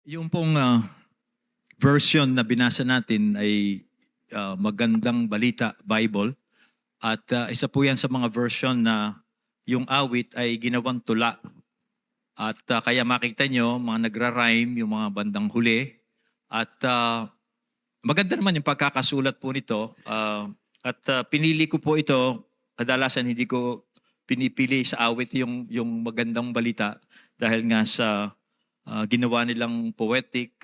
Yung pong version na binasa natin ay Magandang Balita Bible at isa po yan sa mga version na yung awit ay ginawang tula. At kaya makita nyo, mga nagra-rhyme yung mga bandang huli. At maganda naman yung pagkakasulat po nito. At pinili ko po ito, kadalasan hindi ko pinipili sa awit yung magandang balita dahil nga sa ginawa nilang poetic,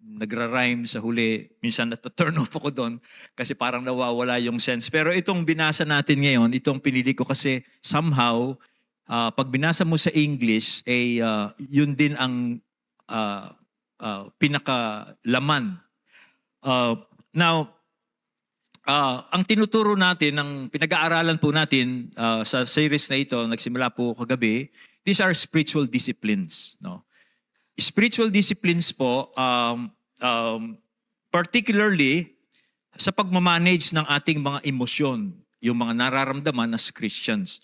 nagra-rhyme sa huli. Minsan nato-turn off ako doon kasi parang nawawala yung sense. Pero itong binasa natin ngayon, itong pinili ko kasi somehow, pag binasa mo sa English, yun din ang pinakalaman. Now, ang tinuturo natin, ang pinag-aaralan po natin sa series na ito, nagsimula po kagabi, these are spiritual disciplines. No? Spiritual disciplines po, particularly sa pagmamanage ng ating mga emosyon, yung mga nararamdaman as Christians.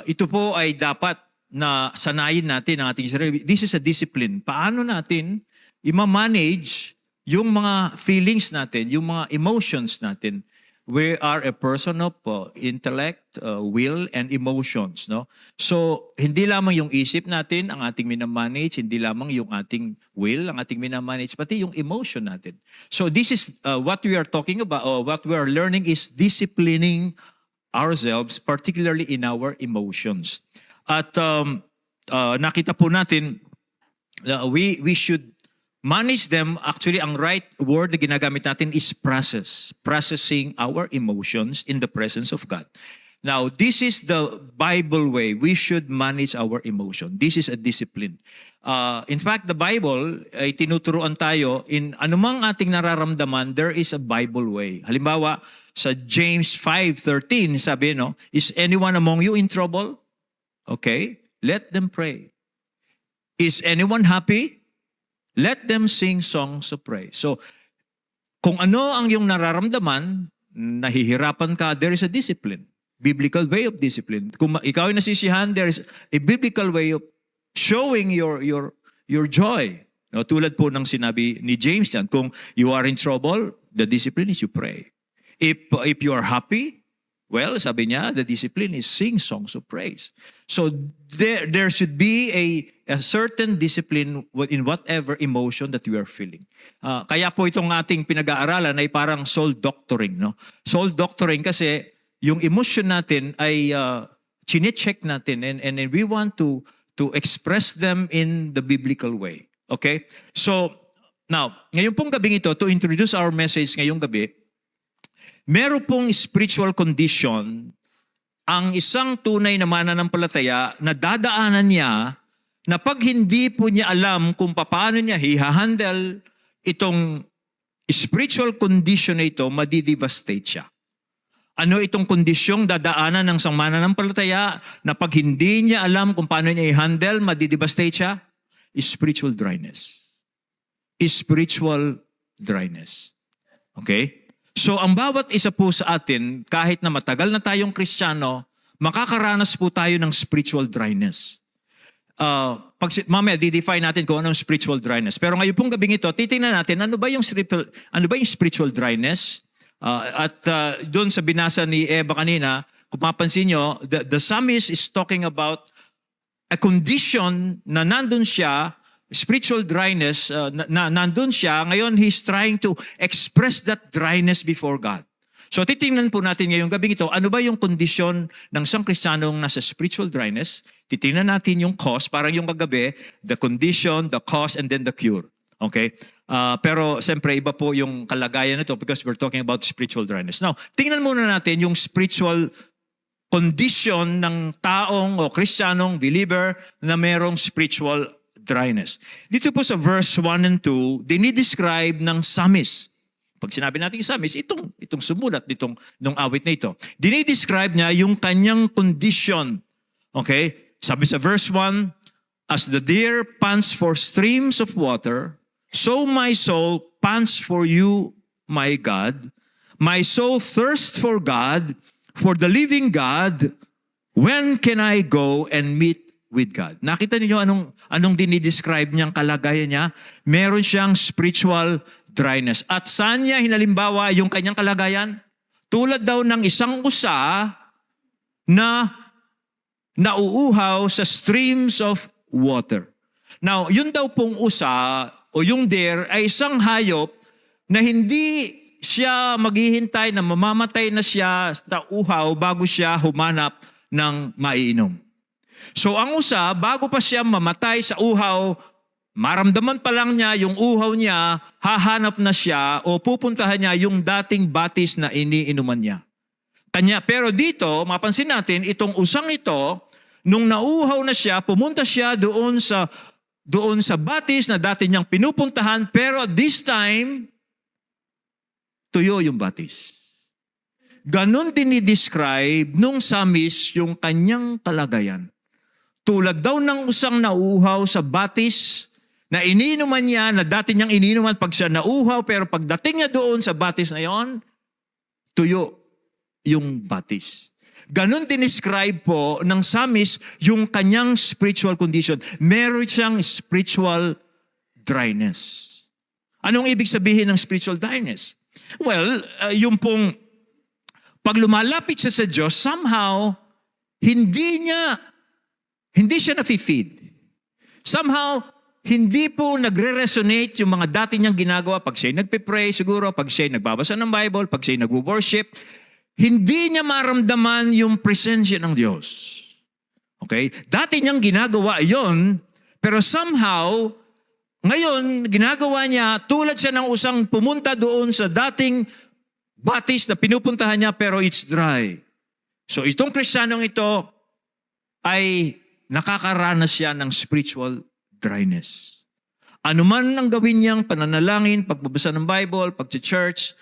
Ito po ay dapat na sanayin natin ang ating sarili. This is a discipline. Paano natin i-manage yung mga feelings natin, yung mga emotions natin? We are a person of intellect, will, and emotions. No? So, hindi lamang yung isip natin ang ating minamanage, hindi lamang yung ating will ang ating minamanage, pati yung emotion natin. So, this is what we are talking about, or what we are learning is disciplining ourselves, particularly in our emotions. At nakita po natin, we should manage them. Actually, ang right word na ginagamit natin is process. Processing our emotions in the presence of God. Now, this is the Bible way. We should manage our emotion. This is a discipline. In fact, the Bible ay tinuturuan tayo in anumang ating nararamdaman, there is a Bible way. Halimbawa, sa James 5:13, sabi, no, is anyone among you in trouble? Okay, let them pray. Is anyone happy? Let them sing songs of praise. So, kung ano ang iyong nararamdaman, nahihirapan ka, there is a discipline. Biblical way of discipline. Kung ikaw ay nasisihan, there is a biblical way of showing your joy. No, tulad po ng sinabi ni James yan, kung you are in trouble, the discipline is you pray. If you are happy, well, sabi niya, the discipline is sing songs of praise. So there should be a certain discipline in whatever emotion that you are feeling. Kaya po itong ating pinag-aaralan ay parang soul doctoring. No? Soul doctoring kasi yung emotion natin ay chine-check natin and we want to express them in the biblical way. Okay? So, now, ngayon pong gabing ito, to introduce our message ngayong gabi, meron pong spiritual condition ang isang tunay na mananampalataya na dadaanan niya na pag hindi po niya alam kung paano niya i-handle itong spiritual condition na ito, madidevastate siya. Ano itong kondisyong dadaanan ng isang mananampalataya na pag hindi niya alam kung paano niya i-handle, madidevastate siya? Spiritual dryness. Spiritual dryness. Okay? So, ang bawat isa po sa atin, kahit na matagal na tayong Kristiyano, makakaranas po tayo ng spiritual dryness. Mamaya, di-define natin kung anong spiritual dryness. Pero ngayon pong gabing ito, titingnan natin, ano ba yung spiritual dryness? Doon sa binasa ni Eva kanina, kung mapansin nyo, the psalmist is talking about a condition na nandun siya, spiritual dryness, nandun siya, ngayon he's trying to express that dryness before God. So titingnan po natin ngayong gabing ito, ano ba yung kondisyon ng isang Kristiyanong nasa spiritual dryness? Titingnan natin yung cause, parang yung kagabi, the condition, the cause, and then the cure. Okay? Pero siyempre iba po yung kalagayan nito because we're talking about spiritual dryness. Now, tingnan muna natin yung spiritual condition ng taong o Kristiyanong believer na merong spiritual dryness. Dito po sa verse 1 and 2, dinidescribe ng psalmist. Pag sinabi natin psalmist, itong sumulat nung awit na ito. Dinidescribe niya yung kanyang condition. Okay? Sabi sa verse 1, as the deer pants for streams of water, so my soul pants for you, my God. My soul thirsts for God, for the living God. When can I go and meet with God. Nakita niyo anong dinidescribe niyang kalagayan niya? Meron siyang spiritual dryness. At saan niya hinalimbawa yung kanyang kalagayan? Tulad daw ng isang usa na nauuhaw sa streams of water. Now, yun daw pong usa o yung deer ay isang hayop na hindi siya maghihintay na mamamatay na siya sa uhaw bago siya humanap ng maiinom. So ang usa, bago pa siya mamatay sa uhaw, maramdaman pa lang niya yung uhaw niya, hahanap na siya o pupuntahan niya yung dating batis na iniinuman niya. Pero dito, mapansin natin, itong usang ito, nung nauuhaw na siya, pumunta siya doon sa batis na dati niyang pinupuntahan, pero this time, tuyo yung batis. Ganon din i-describe nung psalmist yung kanyang kalagayan. Tulad daw ng usang nauuhaw sa batis na iniinuman niya, na dati niyang iniinuman pag siya nauuhaw, pero pagdating niya doon sa batis na yon, tuyo yung batis. Ganon dinescribe po ng psalmist yung kanyang spiritual condition. Meron siyang spiritual dryness. Anong ibig sabihin ng spiritual dryness? Well, yung pong pag lumalapit siya sa Diyos, somehow, hindi siya nafe-feed. Somehow, hindi po nagre-resonate yung mga dati niyang ginagawa. Pag siya'y nagpe-pray siguro, pag siya'y nagbabasa ng Bible, pag siya'y nag-worship, hindi niya maramdaman yung presensya ng Diyos. Okay? Dati niyang ginagawa yon, pero somehow, ngayon, ginagawa niya, tulad siya ng usang pumunta doon sa dating batis na pinupuntahan niya, pero it's dry. So itong Kristiyanong ito ay nakakaranas siya ng spiritual dryness. Ano man ang gawin niyang pananalangin, pagbabasa ng Bible, pag-church,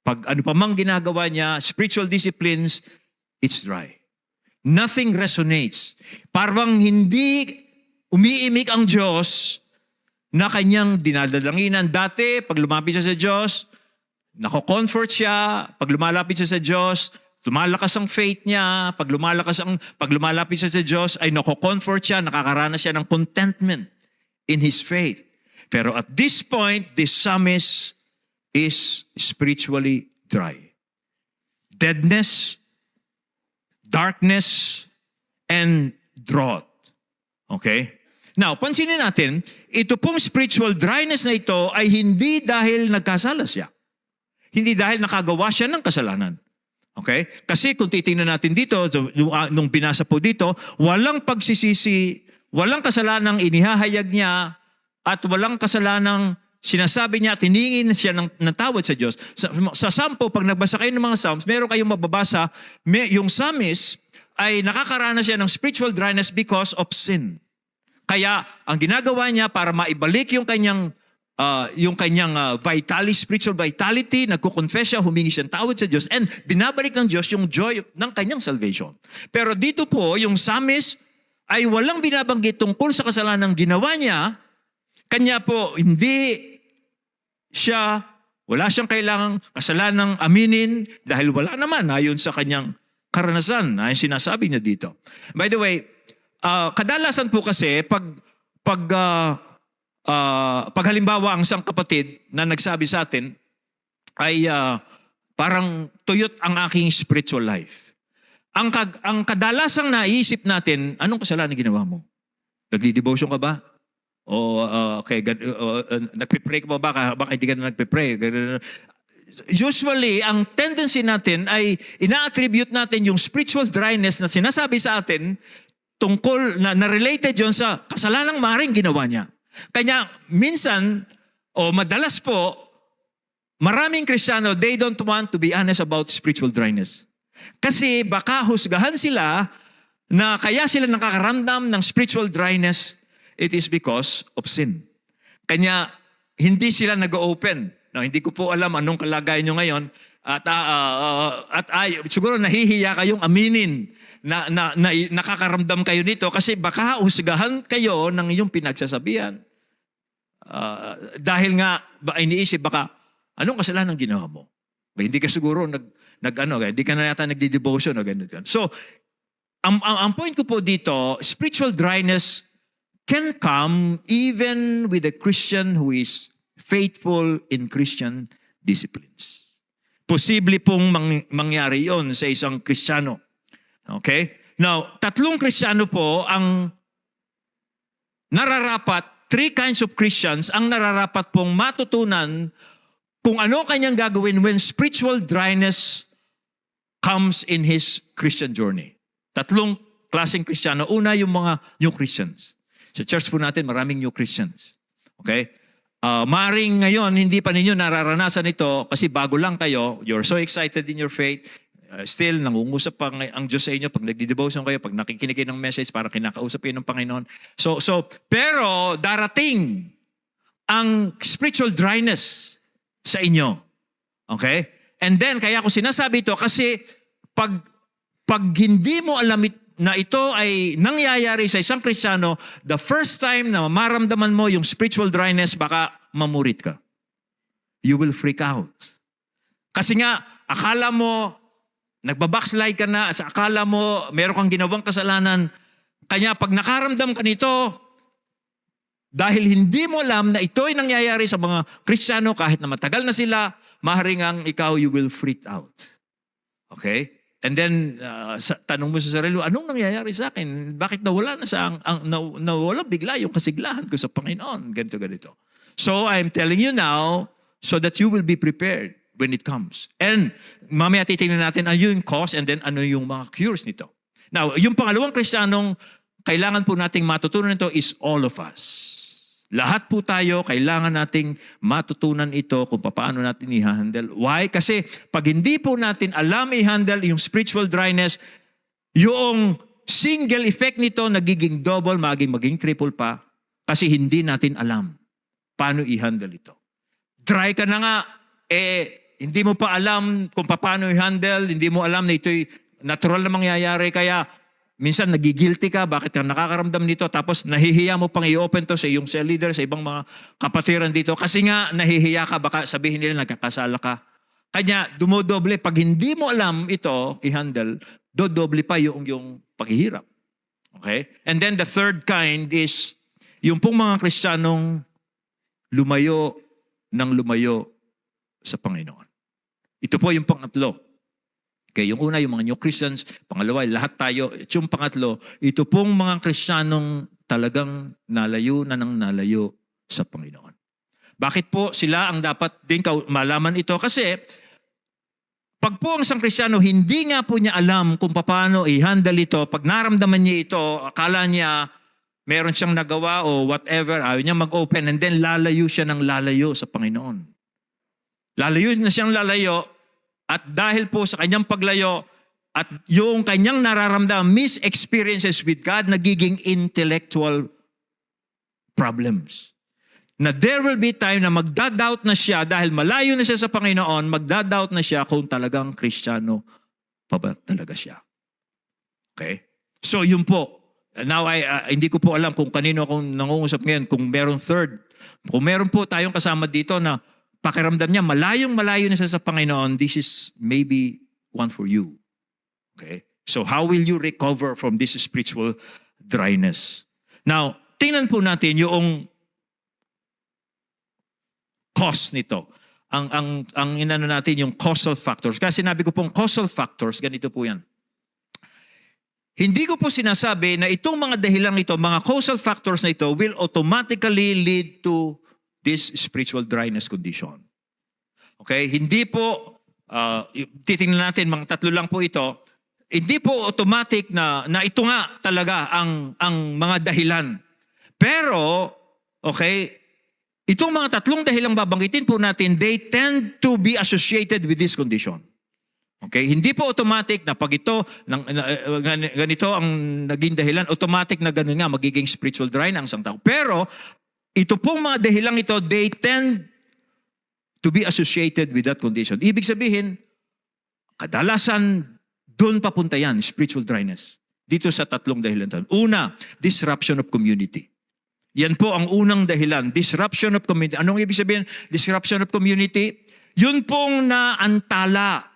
pag ano pa mang ginagawa niya, spiritual disciplines, it's dry. Nothing resonates. Parang hindi umiimik ang Diyos na kanyang dinadalanginan. Dati, pag lumapit siya sa Diyos, nako-comfort siya. Pag lumalapit siya sa Diyos, lumalakas ang faith niya. Pag lumalapit siya sa Diyos, ay nako-comfort siya, nakakaranas siya ng contentment in his faith. Pero at this point, this psalmist is spiritually dry. Deadness, darkness, and drought. Okay? Now, pansinin natin, ito pong spiritual dryness na ito ay hindi dahil nagkasala siya. Hindi dahil nakagawa siya ng kasalanan. Okay? Kasi kung titingnan natin dito, nung binasa po dito, walang pagsisisi, walang kasalanang inihahayag niya, at walang kasalanang sinasabi niya at hiningin siya ng tawad sa Diyos. Sa Psalm po, pag nagbasa kayo ng mga Psalms, meron kayong mababasa, yung Psalmist ay nakakaranas siya ng spiritual dryness because of sin. Kaya, ang ginagawa niya para maibalik yung kanyang spiritual vitality, nagko-confess siya, humingi siya ng tawad sa Diyos, and binabalik ng Diyos yung joy ng kanyang salvation. Pero dito po, yung Psalmist ay walang binabanggit tungkol sa kasalanang ginawa niya. Kanya po, wala siyang kailangang kasalanang aminin dahil wala naman ayon sa kanyang karanasan na sinasabi niya dito. By the way, kadalasan po kasi pag halimbawa ang isang kapatid na nagsabi sa atin ay parang tuyot ang aking spiritual life. Ang kadalasang naisip natin, anong kasalanan ginawa mo? Nagdi-devotion ka ba? O nagpe-pray ka ba? Baka hindi ka na nagpe-pray. Usually, ang tendency natin ay ina-attribute natin yung spiritual dryness na sinasabi sa atin tungkol na related yon sa kasalanang maring ginawa niya. Kanya minsan, o madalas po, maraming Kristiyano, they don't want to be honest about spiritual dryness. Kasi baka husgahan sila na kaya sila nakakaramdam ng spiritual dryness, it is because of sin. Kanya hindi sila nag-open. No, hindi ko po alam anong kalagayan nyo ngayon. At siguro nahihiya kayong aminin na nakakaramdam kayo nito kasi baka husgahan kayo ng iyong pinagsasabihan. Dahil nga, iniisip baka, anong kasalanan ginawa mo? Hindi ka siguro hindi ka na yata nagdi-devotion o ganun. So, ang point ko po dito, spiritual dryness can come even with a Christian who is faithful in Christian disciplines. Posible pong mangyari yon sa isang Kristiyano. Okay? Now, tatlong Kristiyano po ang nararapat, three kinds of Christians ang nararapat pong matutunan kung ano kanyang gagawin when spiritual dryness comes in his Christian journey. Tatlong klaseng Kristiyano. Una, yung mga new Christians. Sa church po natin, maraming new Christians. Okay? Maring ngayon, hindi pa ninyo nararanasan ito kasi bago lang kayo, you're so excited in your faith, still, nangungusap pa ang Diyos sa inyo pag nagdidevotion kayo, pag nakikinig kayo ng message, para kinakausap kayo ng Panginoon. Pero darating ang spiritual dryness sa inyo. Okay? And then, kaya ko sinasabi ito kasi pag hindi mo alam na ito ay nangyayari sa isang Kristiyano, the first time na maramdaman mo yung spiritual dryness, baka mamurit ka. You will freak out. Kasi nga, akala mo, nagbabackslide ka na, sa akala mo, meron kang ginawang kasalanan. Kanya pag nakaramdam ka nito, dahil hindi mo alam na ito ay nangyayari sa mga Kristiyano, kahit na matagal na sila, maaaring ang ikaw, you will freak out. Okay? And then, tanong mo sa sarili, anong nangyayari sa akin? Bakit nawala na nawala bigla yung kasiglahan ko sa Panginoon? Ganito. So, I'm telling you now, so that you will be prepared when it comes. And mamaya titingnan natin ano yung cause and then ano yung mga cures nito. Now, yung pangalawang Kristiyanong kailangan po nating matutunan nito is all of us. Lahat po tayo, kailangan nating matutunan ito kung paano natin i-handle. Why? Kasi pag hindi po natin alam i-handle yung spiritual dryness, yung single effect nito nagiging double, maging triple pa, kasi hindi natin alam paano i-handle ito. Dry ka na nga, hindi mo pa alam kung paano i-handle, hindi mo alam na ito'y natural na mangyayari, kaya minsan nagigilty ka, bakit ka nakakaramdam nito, tapos nahihiya mo pang i-open to sa iyong cell leader, sa ibang mga kapatiran dito, kasi nga nahihiya ka, baka sabihin nila nagkakasala ka. Kanya dumodoble, pag hindi mo alam ito, i-handle, dodoble pa yung paghihirap. Okay? And then the third kind is, yung pong mga Kristiyanong lumayo sa Panginoon. Ito po yung pangatlo. Okay, yung una, yung mga new Christians. Pangalawa, lahat tayo. At yung pangatlo, ito pong mga Kristiyanong talagang nalayo sa Panginoon. Bakit po sila ang dapat din malaman ito? Kasi pag po ang isang Kristiyano, hindi nga po niya alam kung paano i-handle ito. Pag naramdaman niya ito, akala niya meron siyang nagawa o whatever, ayaw niya mag-open and then lalayo siya ng lalayo sa Panginoon. Lalayo na siyang lalayo. At dahil po sa kanyang paglayo at yung kanyang nararamdaman, mis-experiences with God, nagiging intellectual problems. Na there will be time na magdadoubt na siya dahil malayo na siya sa Panginoon, magdadoubt na siya kung talagang Kristiyano pa ba talaga siya. Okay? So yun po. Now, hindi ko po alam kung kanino akong nangungusap ngayon, kung meron third. Kung meron po tayong kasama dito na pakiramdam niya, malayo na siya sa Panginoon, this is maybe one for you. Okay? So how will you recover from this spiritual dryness? Now, tingnan po natin yung cause nito. Ang inano natin yung causal factors. Kasi sinabi ko pong causal factors, ganito po yan. Hindi ko po sinasabi na itong mga dahilan ito, mga causal factors na ito will automatically lead to this spiritual dryness condition. Okay? Hindi po, titingnan natin, mga tatlo lang po ito, hindi po automatic na ito nga talaga ang mga dahilan. Pero, okay, itong mga tatlong dahilang babanggitin po natin, they tend to be associated with this condition. Okay? Hindi po automatic na pag ito, ganito ang naging dahilan, automatic na ganun nga, magiging spiritual dry na ang isang tao. Pero, ito pong mga dahilang ito, they tend to be associated with that condition. Ibig sabihin, kadalasan, doon papunta yan, spiritual dryness. Dito sa tatlong dahilan. Una, disruption of community. Yan po ang unang dahilan, disruption of community. Anong ibig sabihin? Disruption of community, yun pong naantala,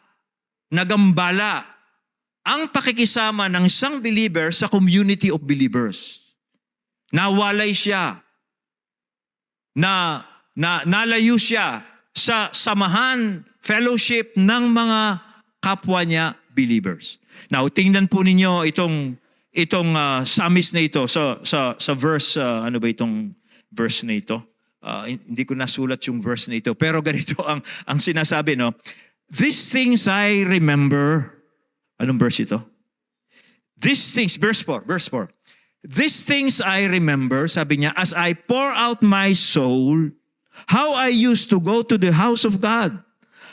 nagambala ang pakikisama ng isang believer sa community of believers. Nawalay siya. Nalayo siya sa samahan, fellowship ng mga kapwa niya believers. Now, tingnan po ninyo itong psalmist na ito sa verse, ano ba itong verse na ito? Hindi ko nasulat yung verse na ito. Pero ganito ang sinasabi, no? These things I remember. Anong verse ito? These things, verse 4. These things I remember, sabi niya, as I pour out my soul, how I used to go to the house of God,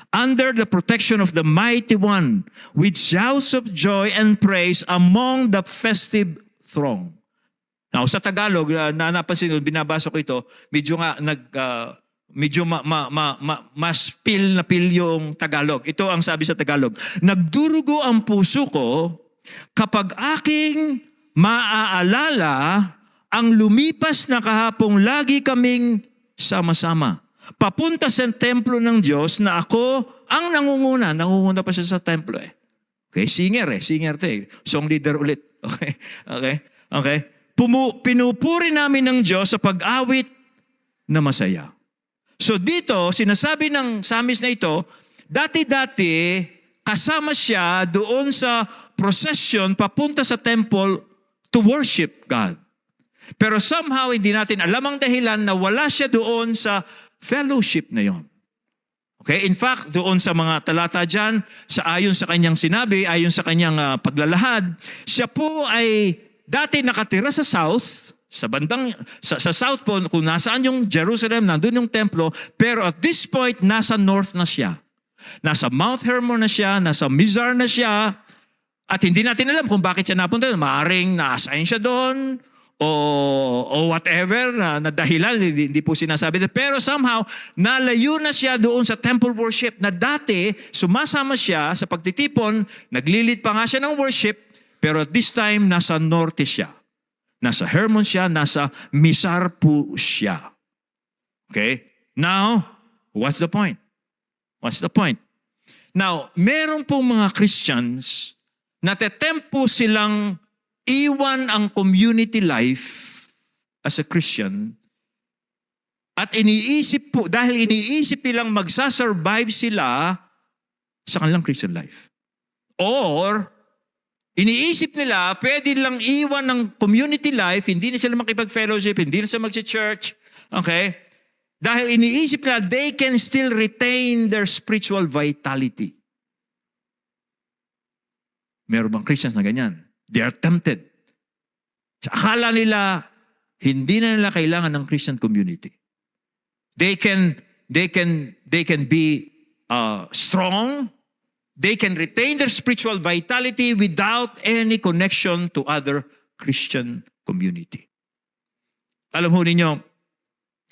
under the protection of the Mighty One, with shouts of joy and praise among the festive throng. Now, sa Tagalog, napansin ko, binabasa ko ito, medyo nga mas pil yung Tagalog. Ito ang sabi sa Tagalog. Nagdurugo ang puso ko kapag aking maaalala ang lumipas na kahapong lagi kaming sama-sama. Papunta sa templo ng Diyos na ako ang nangunguna. Nangunguna pa siya sa templo eh. Okay, singer to eh. Song leader ulit. Okay. Pinupuri namin ng Diyos sa pag-awit na masaya. So dito, sinasabi ng psalmist na ito, dati-dati kasama siya doon sa procession papunta sa temple to worship God. Pero somehow hindi natin alam ang dahilan na wala siya doon sa fellowship na yon. Okay? In fact, doon sa mga talata dyan, ayon sa kanyang sinabi, ayon sa kanyang paglalahad, siya po ay dati nakatira sa south, sa south po, kung nasaan yung Jerusalem, nandun yung templo, pero at this point, nasa north na siya. Nasa Mount Hermon na siya, nasa Mizar na siya, at hindi natin alam kung bakit siya napunta. Maaring na-assign siya doon, o whatever, na dahilan, hindi po sinasabi. Pero somehow, nalayo na siya doon sa temple worship na dati, sumasama siya sa pagtitipon, naglilid pa nga siya ng worship, pero at this time, nasa norte siya. Nasa Hermon siya, nasa Mizar po siya. Okay? Now, what's the point? What's the point? Now, meron pong mga Christians na tetempo silang iwan ang community life as a Christian at iniisip po, dahil iniisip nilang magsasurvive sila sa kanilang Christian life. Or, iniisip nila, pwede lang iwan ng community life, hindi na sila makipag-fellowship, hindi na sila mag-church, okay? Dahil iniisip nila, they can still retain their spiritual vitality. Meron bang Christians na ganyan? They are tempted. Sa akala nila, hindi na nila kailangan ng Christian community. They can be strong. They can retain their spiritual vitality without any connection to other Christian community. Alam ho ninyo,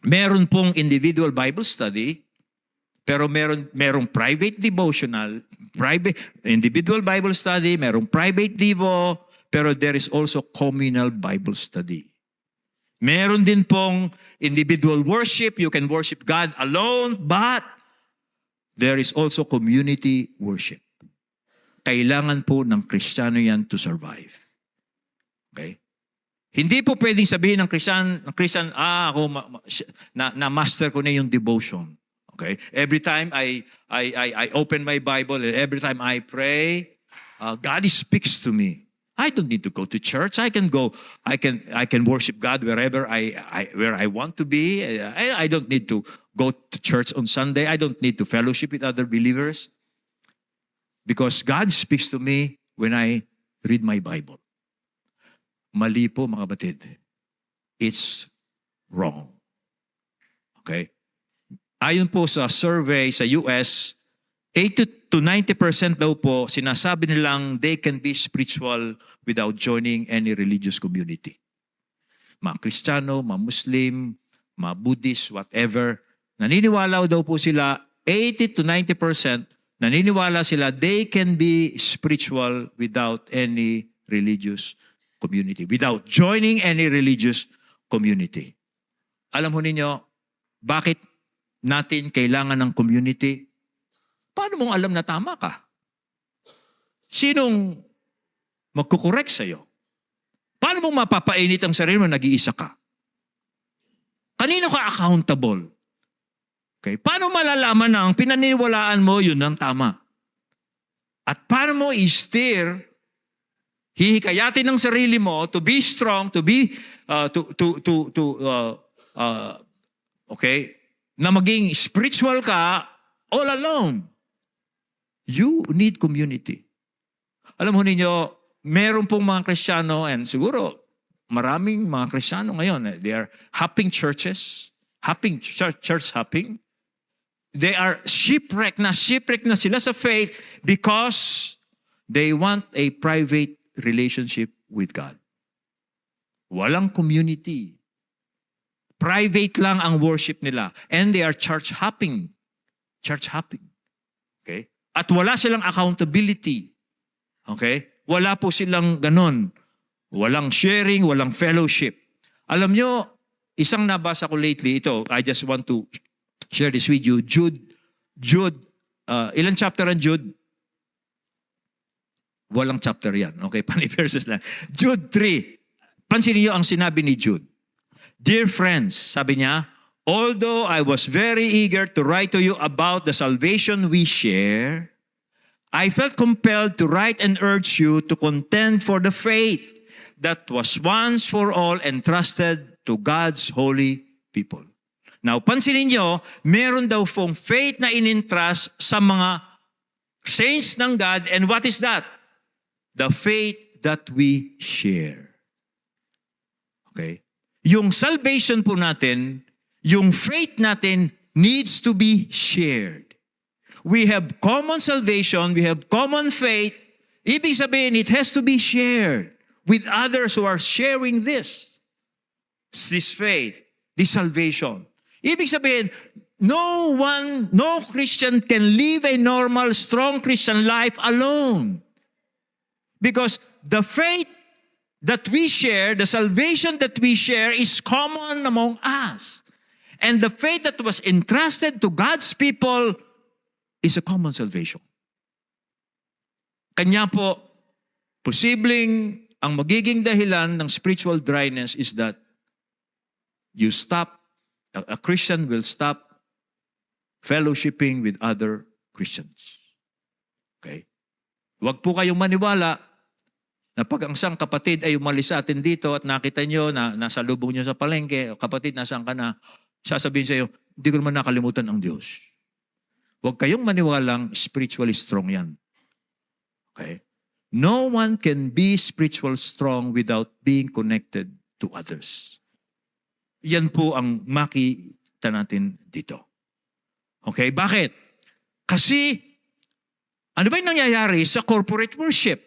meron pong individual Bible study, pero merong private devotional, individual Bible study, merong private devo, pero there is also communal Bible study. Meron din pong individual worship, you can worship God alone, but there is also community worship. Kailangan po ng Kristiyano yan to survive. Okay? Hindi po pwedeng sabihin ng Christian, ako na-master ko na yung devotion. Okay? Every time I open my Bible and every time I pray, God speaks to me. I don't need to go to church. I can worship God wherever I want to be. I don't need to go to church on Sunday. I don't need to fellowship with other believers. Because God speaks to me when I read my Bible. Mali po mga batid. It's wrong. Okay? Ayon po sa survey sa US, 80 to 90% daw po sinasabi nilang they can be spiritual without joining any religious community. Mga Kristiyano, mga Muslim, mga Buddhist, whatever, naniniwala daw po sila, 80 to 90%, naniniwala sila they can be spiritual without any religious community, without joining any religious community. Alam ho ninyo, bakit natin kailangan ng community? Paano mong alam na tama ka? Sinong magkukorek sa'yo. Paano mo mapapainit ang sarili mo nag-iisa ka? Kanino ka accountable? Okay. Paano malalaman na ang pinaniniwalaan mo, yun ang tama? At paano mo i-steer, hihikayatin ng sarili mo to be strong, to be, okay, na maging spiritual ka all alone. You need community. Alam mo ninyo, meron pong mga Kristiyano, and siguro maraming mga Kristiyano ngayon, they are hopping churches, church hopping. They are shipwrecked na sila sa faith because they want a private relationship with God. Walang community. Private lang ang worship nila. And they are church hopping. Church hopping. Okay? At wala silang accountability. Okay? Wala po silang ganon. Walang sharing, walang fellowship. Alam nyo, isang nabasa ko lately, ito, I just want to share this with you. Jude, ilang chapter ang Jude? Walang chapter yan. Okay, verses lang. Jude 3. Pansinin niyo ang sinabi ni Jude. Dear friends, sabi niya, although I was very eager to write to you about the salvation we share, I felt compelled to write and urge you to contend for the faith that was once for all entrusted to God's holy people. Now, pansinin nyo, meron daw pong faith na inintrust sa mga saints ng God, and what is that? The faith that we share. Okay? Yung salvation po natin, yung faith natin needs to be shared. We have common salvation, we have common faith. Ibig sabihin, it has to be shared with others who are sharing this faith, this salvation. Ibig sabihin, no Christian can live a normal, strong Christian life alone. Because the faith that we share, the salvation that we share is common among us. And the faith that was entrusted to God's people is a common salvation. Kanya po, posibleng ang magiging dahilan ng spiritual dryness is that a Christian will stop fellowshipping with other Christians. Okay? Huwag po kayong maniwala na pag ang isang kapatid ay umalis sa atin dito at nakita nyo na nasa lubong nyo sa palengke, kapatid, nasaan ka na, sasabihin sa iyo, hindi ko naman nakalimutan ang Diyos. Huwag kayong maniwalang spiritually strong yan. Okay? No one can be spiritual strong without being connected to others. Yan po ang makita natin dito. Okay? Bakit? Kasi, ano ba yung nangyayari sa corporate worship?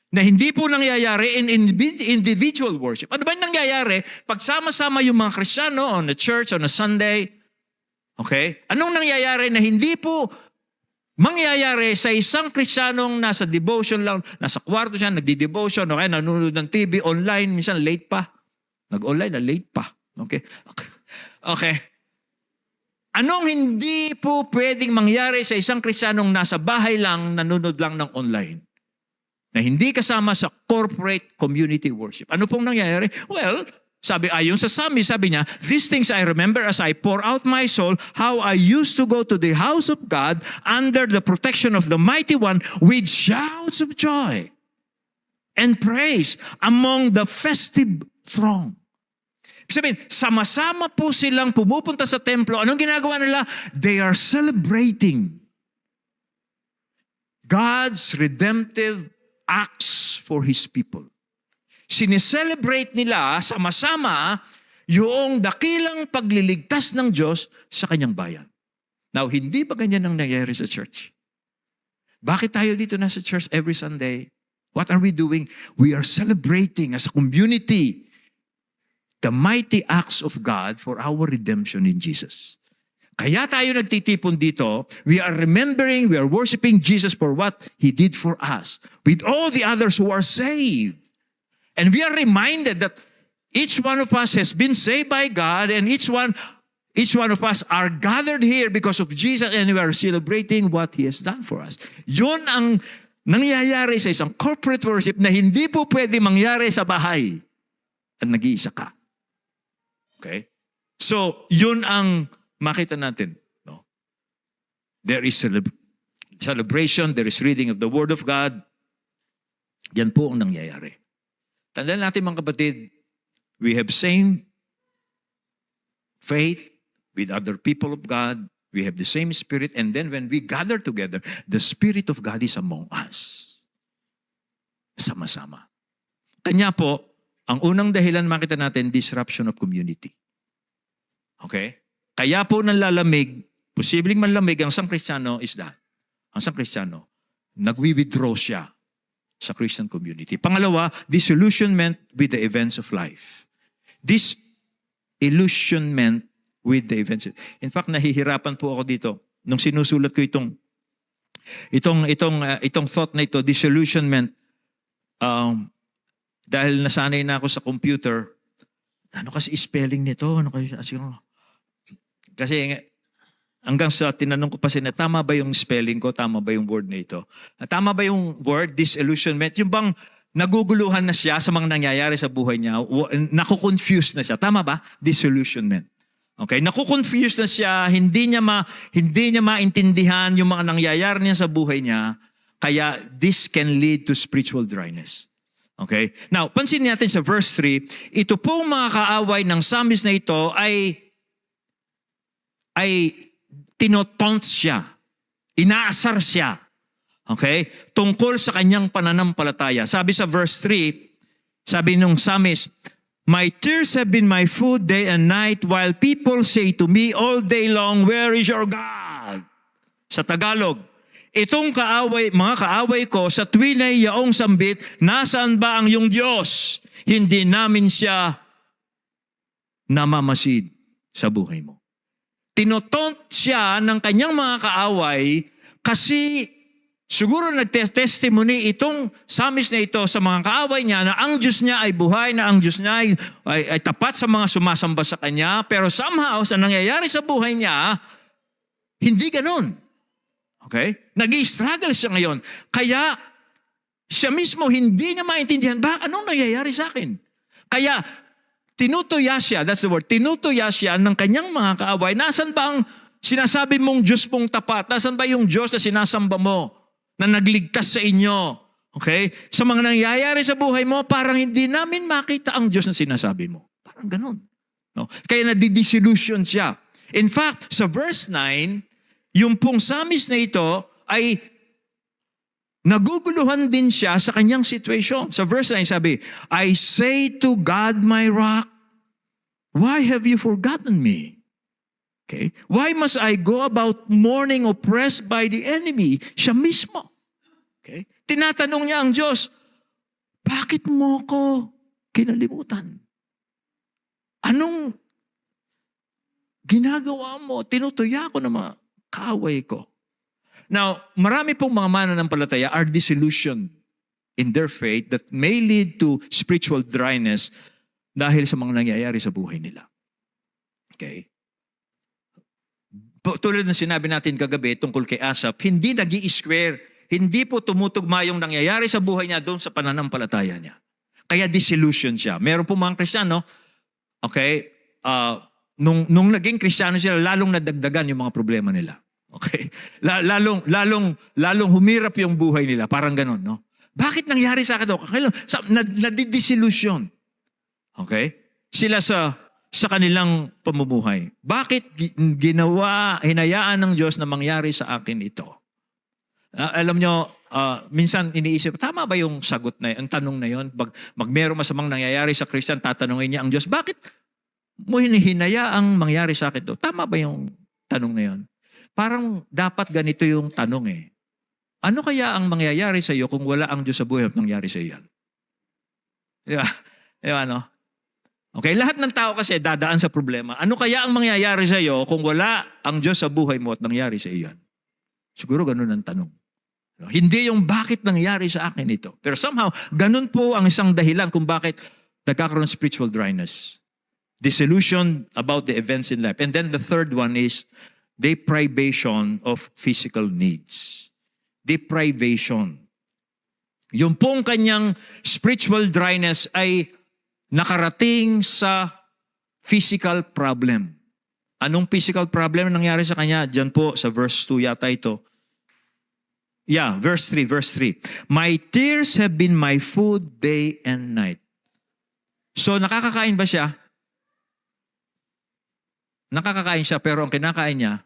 Na hindi po nangyayari in individual worship. Ano ba yung nangyayari pag sama-sama yung mga Kristiyano on the church on a Sunday? Okay? Anong nangyayari na hindi po mangyayari sa isang Kristiyanong nasa devotion lang, nasa kwarto siya, nagdi-devotion, okay, nanonood ng TV, online, minsan late pa. Nag-online na late pa. Okay? Okay. Anong hindi po pwedeng mangyari sa isang Kristiyanong nasa bahay lang, nanonood lang ng online? Na hindi kasama sa corporate community worship. Ano pong nangyayari? Well, ayon sa Psalmist, sabi niya, these things I remember as I pour out my soul, how I used to go to the house of God under the protection of the Mighty One with shouts of joy and praise among the festive throng. Sabihin, sama-sama po silang pumupunta sa templo. Anong ginagawa nila? They are celebrating God's redemptive acts for His people. Sineselebrate nila sama-sama yung dakilang pagliligtas ng Diyos sa kanyang bayan. Now, hindi ba ganyan ang nangyayari sa church? Bakit tayo dito na sa church every Sunday? What are we doing? We are celebrating as a community the mighty acts of God for our redemption in Jesus. Kaya tayo nagtitipon dito, we are remembering, we are worshiping Jesus for what He did for us with all the others who are saved. And we are reminded that each one of us has been saved by God, and each one of us are gathered here because of Jesus, and we are celebrating what He has done for us. Yun ang nangyayari sa isang corporate worship na hindi po pwede mangyari sa bahay at nag-iisa ka. Okay? So, yun ang makita natin. No? There is celebration, there is reading of the Word of God. Yan po ang nangyayari. Tandaan natin mga kapatid, we have same faith with other people of God. We have the same Spirit. And then when we gather together, the Spirit of God is among us. Sama-sama. Kanya po, ang unang dahilan makita natin, disruption of community. Okay? Kaya po nanlalamig, posibleng manlamig ang isang Kristiyano is that. Ang isang Kristiyano, nagwi-withdraw siya sa Christian community. Pangalawa, disillusionment with the events of life. Disillusionment with the events. In fact, nahihirapan po ako dito nung sinusulat ko itong thought na ito, disillusionment. Dahil nasanay na ako sa computer, ano kasi spelling nito? Kasi hanggang sa tinanong ko pa sila, tama ba yung spelling ko? Tama ba yung word na ito? Tama ba yung word, disillusionment? Yung bang naguguluhan na siya sa mga nangyayari sa buhay niya, nakukonfuse na siya. Tama ba? Disillusionment. Okay? Nakukonfuse na siya, hindi niya maintindihan yung mga nangyayari niya sa buhay niya, kaya this can lead to spiritual dryness. Okay? Now, pansin natin sa verse 3, ito pong mga kaaway ng psalmist na ito ay tinotaunt siya. Inaasar siya. Okay? Tungkol sa kanyang pananampalataya. Sabi sa verse 3, sabi nung psalmist, "My tears have been my food day and night while people say to me all day long, where is your God?" Sa Tagalog, itong mga kaaway ko sa tuwin ay yaong sambit, nasaan ba ang iyong Diyos? Hindi namin siya namamasid sa buhay mo. Tinotaunt siya ng kanyang mga kaaway kasi siguro nag-testimony itong psalmist na ito sa mga kaaway niya na ang Diyos niya ay buhay, na ang Diyos niya ay tapat sa mga sumasamba sa kanya. Pero somehow, sa nangyayari sa buhay niya, hindi ganun. Okay? Nag-i-struggle siya ngayon. Kaya, siya mismo hindi niya maintindihan, anong nangyayari sa akin? Kaya, tinutuya siya, that's the word, tinutuya siya ng kanyang mga kaaway. Nasaan ba ang sinasabi mong Diyos mong tapat? Nasaan ba yung Diyos na sinasamba mo, na nagligtas sa inyo? Okay? Sa mga nangyayari sa buhay mo, parang hindi namin makita ang Diyos na sinasabi mo. Parang ganun. No? Kaya nadidisillusion siya. In fact, sa verse 9, yung pong psalmist na ito ay naguguluhan din siya sa kanyang situation. Sa verse 9 sabi, "I say to God my rock, why have you forgotten me?" Okay? "Why must I go about mourning oppressed by the enemy?" Siya mismo. Okay? Tinatanong niya ang Diyos, bakit mo ko kinalimutan? Anong ginagawa mo? Tinutuya ko ng mga kaaway ko. Now, marami pong mga mananampalataya are disillusioned in their faith that may lead to spiritual dryness dahil sa mga nangyayari sa buhay nila. Okay? Tulad ng sinabi natin kagabi tungkol kay Asaph, hindi nag-i-square, hindi po tumutugma yung nangyayari sa buhay niya doon sa pananampalataya niya. Kaya disillusion siya. Meron po mga Kristiyano, okay, nung naging Kristiyano sila, lalong nadagdagan yung mga problema nila. Okay? Lalong humirap yung buhay nila. Parang ganun, no? Bakit nangyari sa akin ito? Nadidisillusion. Okay? Sila sa kanilang pamumuhay. Bakit hinayaan ng Diyos na mangyari sa akin ito? Alam nyo, minsan iniisip, tama ba yung sagot na yun, ang tanong na yun? Magmerong masamang nangyayari sa Christian, tatanungin niya ang Diyos, bakit mo hinaya ang mangyari sa akin ito? Tama ba yung tanong na yun? Parang dapat ganito yung tanong eh. Ano kaya ang mangyayari sa iyo kung wala ang Diyos sa buhay at nangyari sa iyo yan? Di ba? Di ba, no? Okay, lahat ng tao kasi dadaan sa problema. Ano kaya ang mangyayari sa iyo kung wala ang Diyos sa buhay mo at nangyari sa iyo yan? Siguro ganun ang tanong. Hindi yung bakit nangyari sa akin ito. Pero somehow, ganun po ang isang dahilan kung bakit nagkakaroon ng spiritual dryness. Disillusion about the events in life. And then the third one is deprivation of physical needs. Deprivation. Yung pong kanyang spiritual dryness ay nakarating sa physical problem. Anong physical problem nangyari sa kanya? Diyan po sa verse 2 yata ito. Yeah, verse 3. My tears have been my food day and night. So nakakakain ba siya? Nakakakain siya pero ang kinakain niya,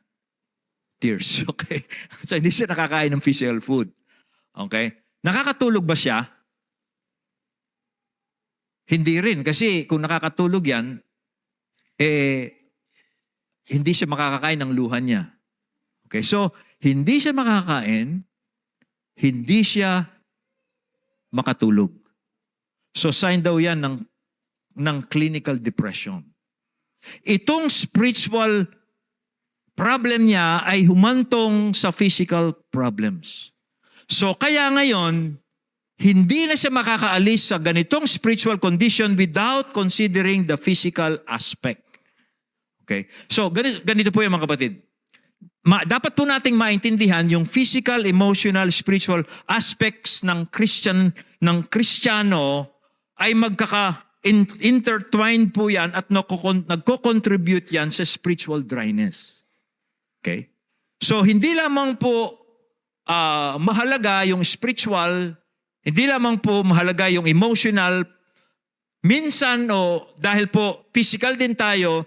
tears. Okay? So hindi siya nakakain ng physical food. Okay? Nakakatulog ba siya? Hindi rin. Kasi kung nakakatulog yan, hindi siya makakakain ng luha niya. Okay? So, hindi siya makakain, hindi siya makatulog. So, sign daw yan ng clinical depression. Itong spiritual problem niya ay humantong sa physical problems. So kaya ngayon, hindi na siya makakaalis sa ganitong spiritual condition without considering the physical aspect. Okay? So ganito po yung mga kapatid. Dapat po nating maintindihan yung physical, emotional, spiritual aspects ng Kristiyano ay intertwined po yan at nagko-contribute yan sa spiritual dryness. Okay? So, hindi lamang po mahalaga yung spiritual, hindi lamang po mahalaga yung emotional. Minsan, dahil po physical din tayo,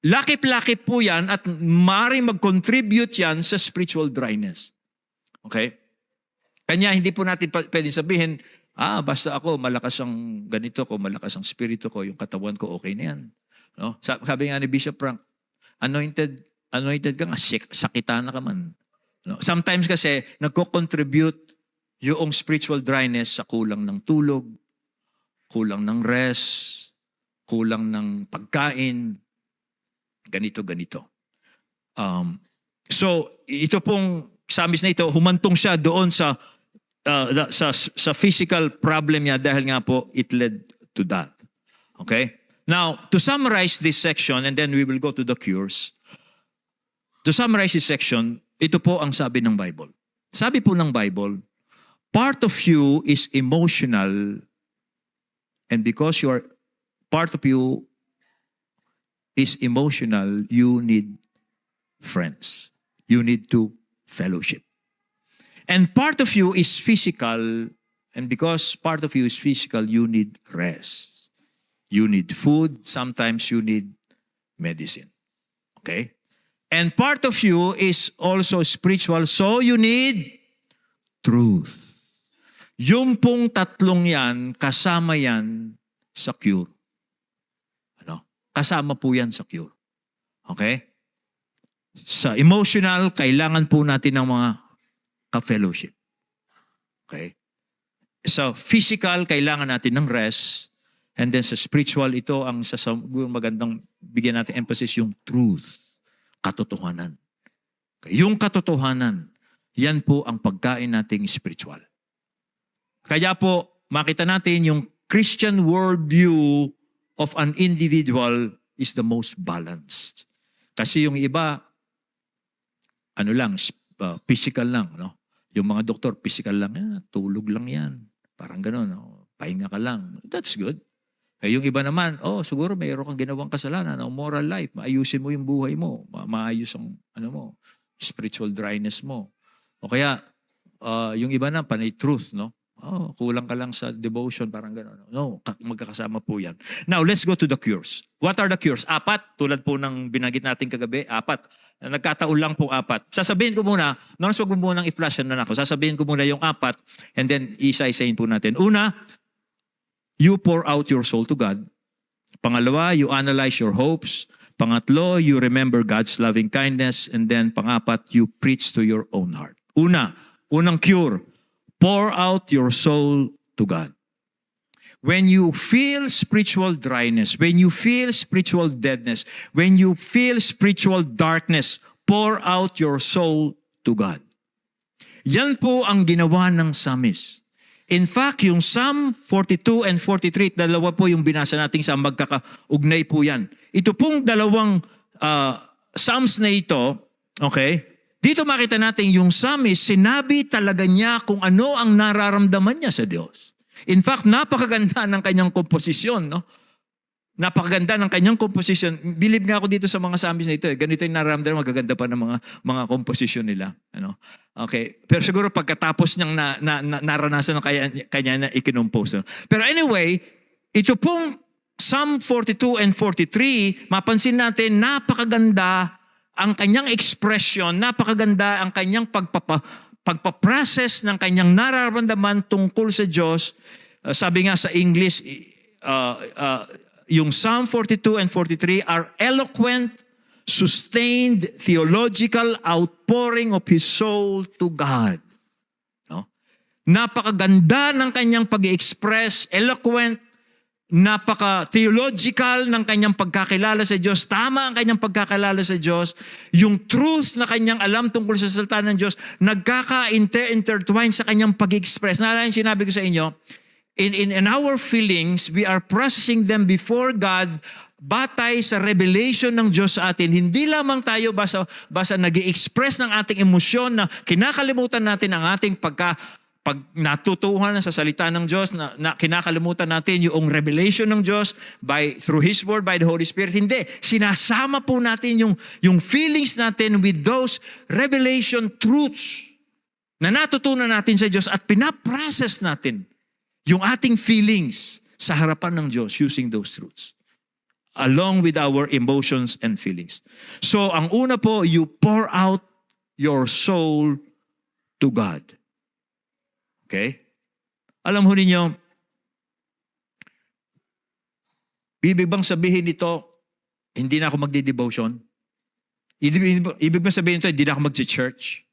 lakip-lakip po yan at maaaring mag-contribute yan sa spiritual dryness. Okay? Kanya hindi po natin pwedeng sabihin, basta ako, malakas ang ganito ko, malakas ang spirito ko, yung katawan ko, okay na yan. No? Sabi nga ni Bishop Frank, anointed ka nga, sakitan na ka man. No? Sometimes kasi, nagko-contribute yung spiritual dryness sa kulang ng tulog, kulang ng rest, kulang ng pagkain, ganito. So, ito pong samis na ito, humantong siya doon sa physical problem niya dahil nga po it led to that. Okay? Now, to summarize this section and then we will go to the cures. To summarize this section, ito po ang sabi ng Bible. Sabi po ng Bible, part of you is emotional and because part of you is emotional, you need friends. You need to fellowship. And part of you is physical, and because part of you is physical, you need rest. You need food, sometimes you need medicine. Okay? And part of you is also spiritual, so you need truth. Yung pong tatlong yan, kasama yan sa cure. Kasama po yan sa cure. Okay? Sa emotional, kailangan po natin ng mga ka-fellowship. Okay? So, physical, kailangan natin ng rest. And then sa spiritual, ito ang magandang bigyan natin emphasis yung truth. Katotohanan. Okay? Yung katotohanan, yan po ang pagkain nating spiritual. Kaya po, makita natin yung Christian worldview of an individual is the most balanced. Kasi yung iba, physical lang, no? Yung mga doktor, physical lang, tulog lang yan. Parang gano'n, no? Pahinga ka lang. That's good. Yung iba naman, siguro mayroon kang ginawang kasalanan, moral life, maayusin mo yung buhay mo, maayos ang, spiritual dryness mo. O kaya, yung iba na, panay truth, no? Kulang ka lang sa devotion, parang gano'n. No, magkakasama po yan. Now, let's go to the cures. What are the cures? 4, tulad po ng binanggit natin kagabi, 4. Nagkataon lang po 4. Sasabihin ko muna, wag mo munang i-flash na ako. Sasabihin ko muna yung 4 and then isa-isahin po natin. Una, you pour out your soul to God. Pangalawa, you analyze your hopes. Pangatlo, you remember God's loving kindness. And then pangapat, you preach to your own heart. Unang cure, pour out your soul to God. When you feel spiritual dryness, when you feel spiritual deadness, when you feel spiritual darkness, pour out your soul to God. Yan po ang ginawa ng psalmist. In fact, yung Psalm 42 and 43, dalawa po yung binasa nating sa magkakaugnay po yan. Ito pong dalawang Psalms na ito, okay, dito makita natin yung psalmist, sinabi talaga niya kung ano ang nararamdaman niya sa Diyos. In fact, napakaganda ng kanyang komposisyon, no? Napakaganda ng kanyang komposisyon. Believe nga ako dito sa mga psalmist na ito. Ganito yung nararamdaman, magaganda pa ng mga komposisyon nila. Ano? Okay. Pero siguro pagkatapos niyang naranasan ng kanya na ikinompose. Pero anyway, ito pong Psalm 42 and 43, mapansin natin, napakaganda ang kanyang expression, napakaganda ang kanyang pagpaprocess ng kanyang nararamdaman tungkol sa Diyos. Sabi nga sa English, yung Psalm 42 and 43 are eloquent, sustained, theological outpouring of his soul to God. No? Napakaganda ng kanyang pag-express, eloquent, napaka-theological ng kanyang pagkakilala sa Diyos. Tama ang kanyang pagkakilala sa Diyos. Yung truth na kanyang alam tungkol sa salita ng Diyos, nagkaka-intertwine sa kanyang pag-express. Naalala yung sinabi ko sa inyo, in our feelings, we are processing them before God batay sa revelation ng Diyos sa atin. Hindi lamang tayo basta nag-i-express ng ating emosyon na kinakalimutan natin ang ating pag natutuhan sa salita ng Diyos, na kinakalimutan natin yung revelation ng Diyos through His Word, by the Holy Spirit. Hindi. Sinasama po natin yung feelings natin with those revelation truths na natutunan natin sa Diyos at pinaprocess natin yung ating feelings sa harapan ng Diyos using those truths. Along with our emotions and feelings. So, ang una po, you pour out your soul to God. Okay? Alam ho ninyo, ibig bang sabihin nito, hindi na ako magdi-devotion? Ibig bang sabihin nito, hindi na ako mag-church?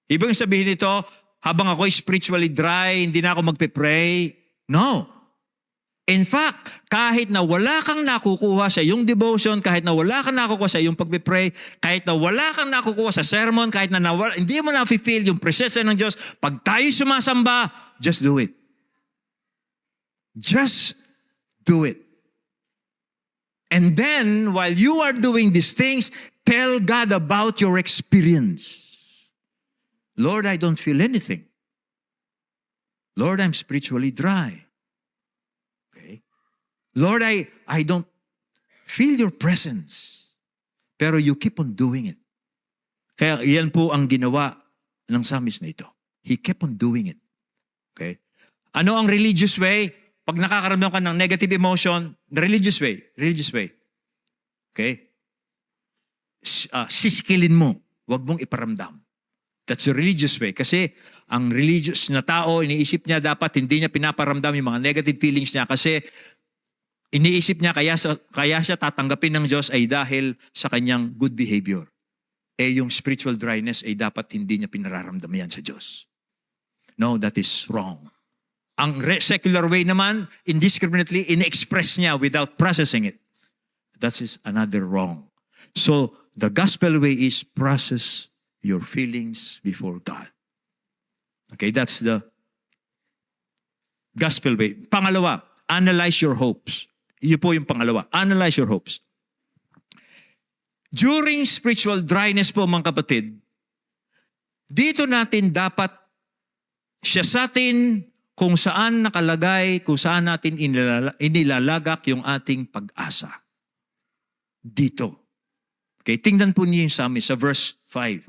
Ibig bang sabihin nito, habang ako spiritually dry, hindi na ako magpe-pray? No. In fact, kahit na wala kang nakukuha sa iyong devotion, kahit na wala kang nakukuha sa iyong pagpe-pray, kahit na wala kang nakukuha sa sermon, kahit na hindi mo na-feel yung presensya ng Diyos, pag tayo sumasamba, just do it. Just do it. And then, while you are doing these things, tell God about your experience. Lord, I don't feel anything. Lord, I'm spiritually dry. Okay? Lord, I don't feel your presence. Pero you keep on doing it. Kaya yan po ang ginawa ng psalmist na ito. He kept on doing it. Okay? Ano ang religious way? Pag nakakaramdam ka ng negative emotion, the religious way. Okay? Siskilin mo. Huwag mong iparamdam. That's the religious way. Kasi ang religious na tao, iniisip niya dapat hindi niya pinaparamdam yung mga negative feelings niya kasi iniisip niya kaya siya tatanggapin ng Diyos ay dahil sa kanyang good behavior. Yung spiritual dryness ay dapat hindi niya pinararamdam yan sa Diyos. No, that is wrong. Ang secular way naman, indiscriminately, in-express niya without processing it. That is another wrong. So, the gospel way is process your feelings before God. Okay, that's the gospel way. Pangalawa, analyze your hopes. Yun po yung pangalawa. Analyze your hopes. During spiritual dryness po mga kapatid, dito natin dapat siyasatin kung saan nakalagay, kung saan natin inilalagak yung ating pag-asa. Dito. Okay, tingnan po niyo yung sa verse 5.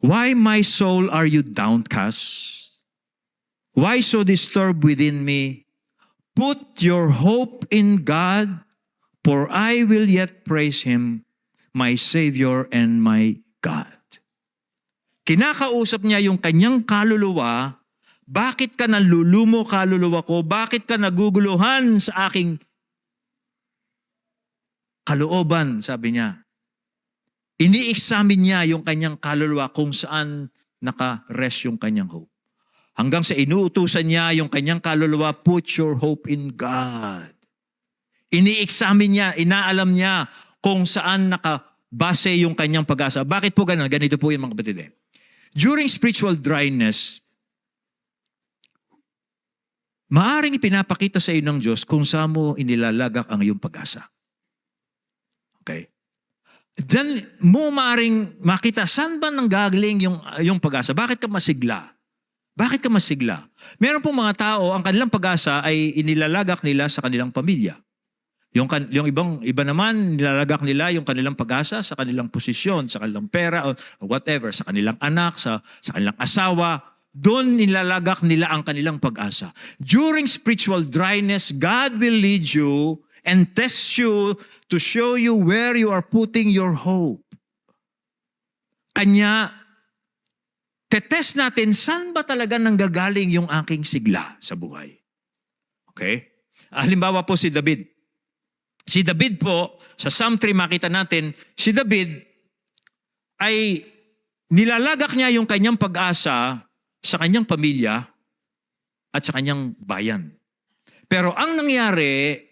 Why, my soul, are you downcast? Why so disturbed within me? Put your hope in God, for I will yet praise Him, my Savior and my God. Kinakausap niya yung kanyang kaluluwa. Bakit ka nalulumo, kaluluwa ko? Bakit ka naguguluhan sa aking kalooban, sabi niya. Ini-examine niya yung kanyang kaluluwa kung saan naka-rest yung kanyang hope. Hanggang sa inuutusan niya yung kanyang kaluluwa, put your hope in God. Ini-examine niya, inaalam niya kung saan nakabase yung kanyang pag-asa. Bakit po ganun? Ganito po yung mga kapatid. During spiritual dryness, maaaring ipinapakita sa iyo ng Diyos kung saan mo inilalagak ang iyong pag-asa. Okay? Diyan mo maaaring makita saan ba nanggagaling yung pag-asa. Bakit ka masigla? Bakit ka masigla? Meron pong mga tao, ang kanilang pag-asa ay inilalagak nila sa kanilang pamilya. Yung iba naman, nilalagak nila yung kanilang pag-asa sa kanilang posisyon, sa kanilang pera, o whatever, sa kanilang anak, sa kanilang asawa. Doon nilalagak nila ang kanilang pag-asa. During spiritual dryness, God will lead you and test you to show you where you are putting your hope. Kanya, tetest natin saan ba talaga nanggagaling yung aking sigla sa buhay. Okay? Halimbawa po si David. Si David po, sa Psalm 3 makita natin, si David ay nilalagak niya yung kanyang pag-asa sa kanyang pamilya at sa kanyang bayan. Pero ang nangyari,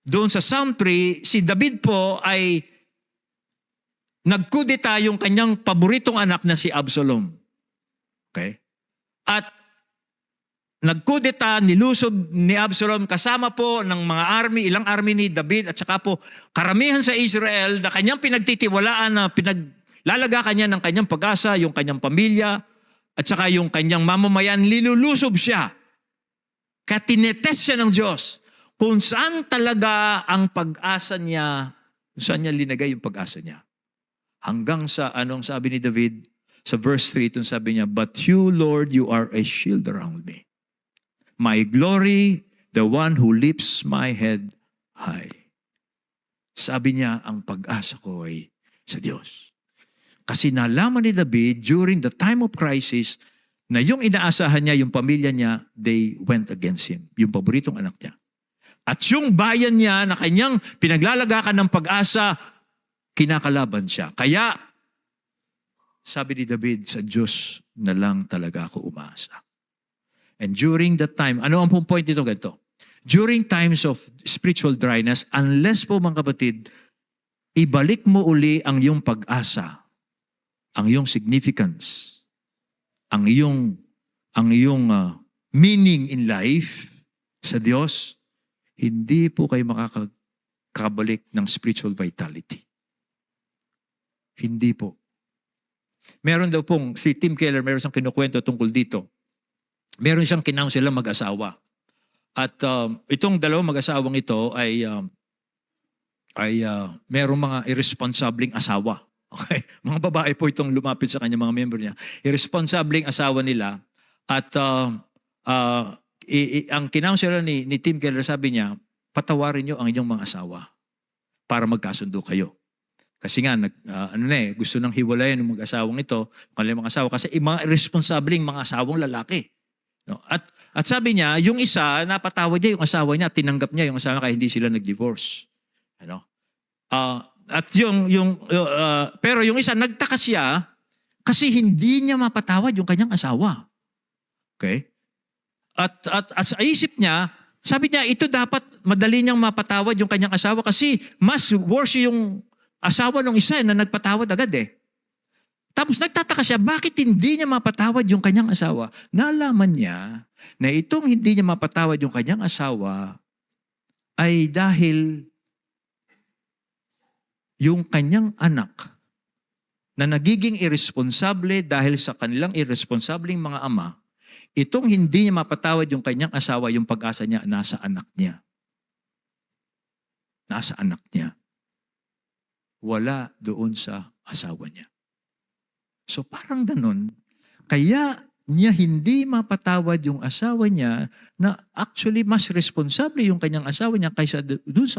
doon sa Psalm 3, si David po ay nagkudeta yung kanyang paboritong anak na si Absalom. Okay? At nagkudeta, nilusob ni Absalom kasama po ng mga ilang army ni David at saka po karamihan sa Israel na kanyang pinagtitiwalaan na pinaglalagakan niya ng kanyang pag-asa, yung kanyang pamilya at saka yung kanyang mamamayan, linulusob siya. Kaya tinetest siya ng Diyos kung saan talaga ang pag-asa niya, kung saan niya linagay yung pag-asa niya. Hanggang sa anong sabi ni David, sa verse 3, itong sabi niya, "But you, Lord, you are a shield around me. My glory, the one who lifts my head high." Sabi niya, ang pag-asa ko ay sa Diyos. Kasi nalaman ni David during the time of crisis na yung inaasahan niya, yung pamilya niya, they went against him. Yung paboritong anak niya. At yung bayan niya na kanyang pinaglalagakan ng pag-asa, kinakalaban siya. Kaya, sabi ni David, sa Diyos na lang talaga ako umaasa. And during that time, ano ang point dito ganito? During times of spiritual dryness, unless po mga kapatid, ibalik mo uli ang iyong pag-asa, ang iyong significance, ang iyong meaning in life sa Diyos, hindi po kayo makakabalik ng spiritual vitality. Hindi po. Meron daw pong, si Tim Keller, meron siyang kinukwento tungkol dito. Meron siyang kinounsel lang mag-asawa. At itong dalawang mag-asawang ito ay merong mga irresponsibleng asawa. Okay? Mga babae po itong lumapit sa kanya, mga member niya. Irresponsibleng asawa nila. At ang kinounsel ni Tim Keller, sabi niya, patawarin niyo ang inyong mga asawa para magkasundo kayo. Kasi nga, gusto nang hiwalayan ng mag-asawang ito, kanilang mga asawa, kasi mga irresponsibleng mga asawang lalaki. No? At sabi niya, yung isa, napatawad niya yung asawa niya, tinanggap niya yung asawa kaya hindi sila nag-divorce. Ano? Pero yung isa, nagtaka siya kasi hindi niya mapatawad yung kanyang asawa. Okay? At sa isip niya, sabi niya, ito dapat madali niyang mapatawad yung kanyang asawa kasi mas worse yung asawa ng isa na nagpatawad agad eh. Tapos nagtataka siya, bakit hindi niya mapatawad yung kanyang asawa? Nalaman niya na itong hindi niya mapatawad yung kanyang asawa ay dahil yung kanyang anak na nagiging irresponsable dahil sa kanilang irresponsableng mga ama, itong hindi niya mapatawad yung kanyang asawa, yung pag-asa niya, nasa anak niya. Nasa anak niya. Wala doon sa asawa niya. So parang ganun, kaya niya hindi mapatawad yung asawa niya na actually mas responsable yung kanyang asawa niya kaysa doon sa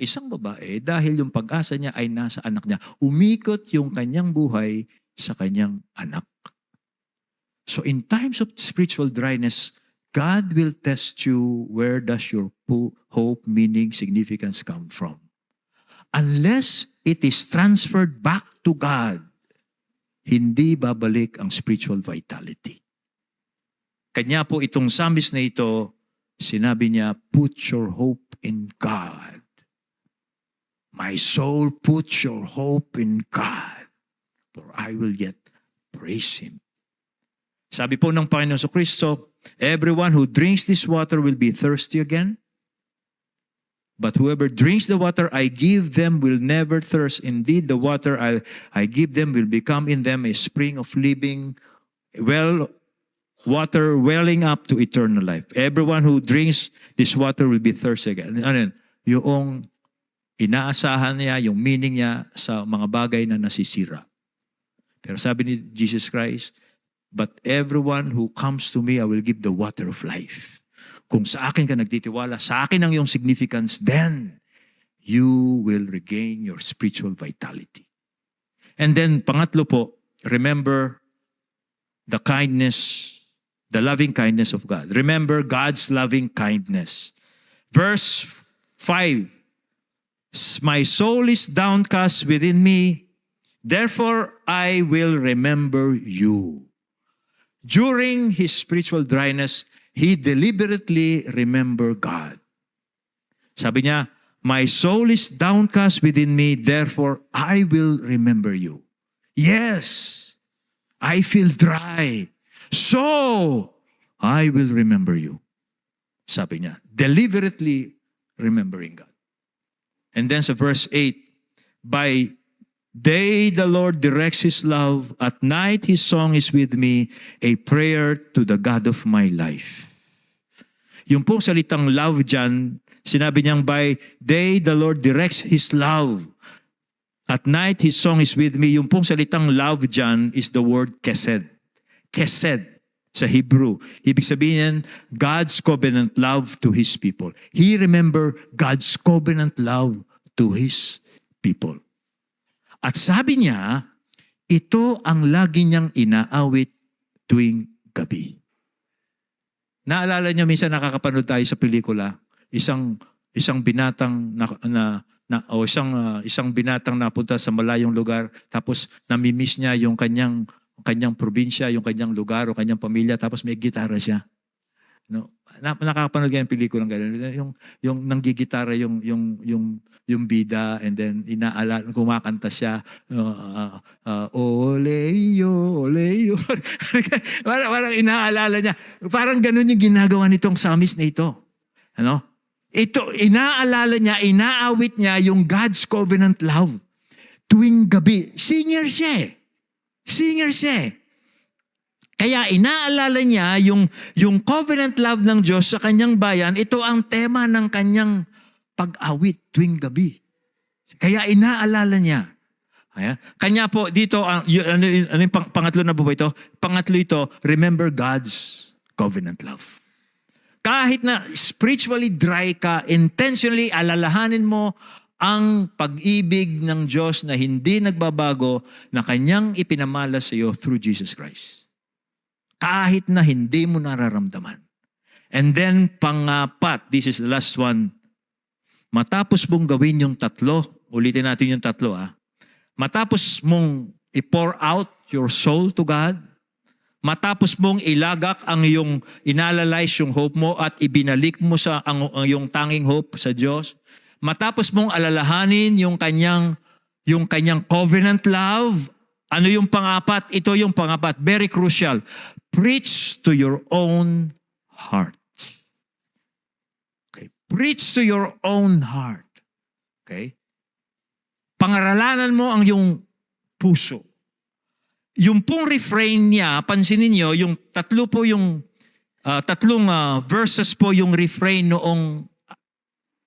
isang babae dahil yung pag-asa niya ay nasa anak niya. Umikot yung kanyang buhay sa kanyang anak. So in times of spiritual dryness, God will test you, where does your hope, meaning, significance come from? Unless it is transferred back to God, hindi babalik ang spiritual vitality. Kanya po itong psalmist na ito, sinabi niya, put your hope in God. My soul, put your hope in God, for I will yet praise Him. Sabi po ng Panginoon Kristo, everyone who drinks this water will be thirsty again. But whoever drinks the water I give them will never thirst. Indeed, the water I give them will become in them a spring of living water welling up to eternal life. Everyone who drinks this water will be thirsty again. Ano yun? Yung inaasahan niya, yung meaning niya sa mga bagay na nasisira. Pero sabi ni Jesus Christ, but everyone who comes to me, I will give the water of life. Kung sa akin ka nagtitiwala, sa akin ang iyong significance, then you will regain your spiritual vitality. And then, pangatlo po, remember the kindness, the loving kindness of God. Remember God's loving kindness. Verse 5, my soul is downcast within me, therefore I will remember you. During his spiritual dryness, he deliberately remembered God. Sabi niya, my soul is downcast within me, therefore I will remember you. Yes, I feel dry, so I will remember you. Sabi niya, deliberately remembering God. And then sa verse 8, by day the Lord directs His love, at night His song is with me, a prayer to the God of my life. Yung pong salitang love dyan, sinabi niyang by day the Lord directs His love. At night His song is with me. Yung pong salitang love dyan is the word kesed. Kesed sa Hebrew. Ibig sabihin, God's covenant love to His people. He remember God's covenant love to His people. At sabi niya, ito ang lagi niyang inaawit tuwing gabi. Naalala niyo minsan nakakapanood tayo sa pelikula, isang binatang isang binatang napunta sa malayong lugar, tapos namimiss niya yung kanyang probinsya, yung kanyang lugar o kanyang pamilya, tapos may gitara siya. No? Nakakapanood kayo ng pelikulang gano'n. Yung nanggigitara yung bida, and then kumakanta siya, oleyo, oleyo. parang inaalala niya. Parang gano'n yung ginagawa nitong psalmist na ito. Ano? Ito, inaalala niya, inaawit niya yung God's covenant love. Tuwing gabi, singer siya eh. Singer siya eh. Kaya inaalala niya yung covenant love ng Diyos sa kanyang bayan, ito ang tema ng kanyang pag-awit tuwing gabi. Kaya inaalala niya. Kanya po dito, ano yung pangatlo na po ba ito? Pangatlo ito, remember God's covenant love. Kahit na spiritually dry ka, intentionally alalahanin mo ang pag-ibig ng Diyos na hindi nagbabago na kanyang ipinamala sa iyo through Jesus Christ. Kahit na hindi mo nararamdaman. And then, pangapat, this is the last one. Matapos mong gawin yung tatlo, ulitin natin yung tatlo Matapos mong i-pour out your soul to God, matapos mong ilagak ang iyong inanalyze yung hope mo at ibinalik mo sa ang iyong tanging hope sa Diyos, matapos mong alalahanin yung kanyang covenant love, ano yung pangapat? Ito yung pangapat, very crucial. Preach to your own heart. Okay. Preach to your own heart. Okay? Pangaralan mo ang iyong puso. Yung pong refrain niya, pansinin niyo, yung tatlong verses po yung refrain noong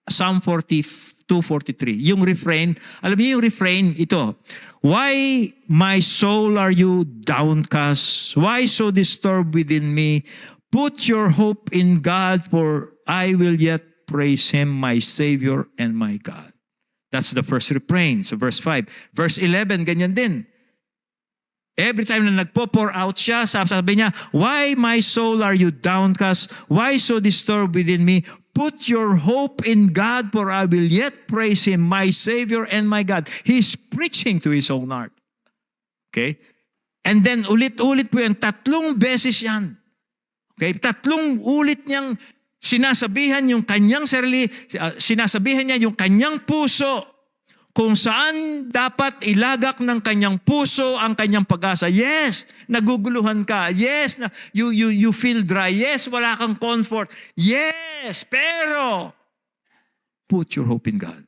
Psalm 42:43. Yung refrain, alam niyo yung refrain, ito. Why, my soul, are you downcast? Why so disturbed within me? Put your hope in God, for I will yet praise Him, my Savior and my God. That's the first refrain. So verse 5. Verse 11, ganyan din. Every time na nagpo-pour out siya, sabi niya, why, my soul, are you downcast? Why so disturbed within me? Put your hope in God, for I will yet praise Him, my Savior and my God. He's preaching to His own heart. Okay? And then ulit-ulit po yan. 3 beses yan. Okay? 3 ulit niyang sinasabihan yung kanyang sarili, sinasabihan niya yung kanyang puso kung saan dapat ilagak ng kanyang puso ang kanyang pag-asa. Yes, naguguluhan ka. Yes, you feel dry. Yes, wala kang comfort. Yes, pero Put your hope in God.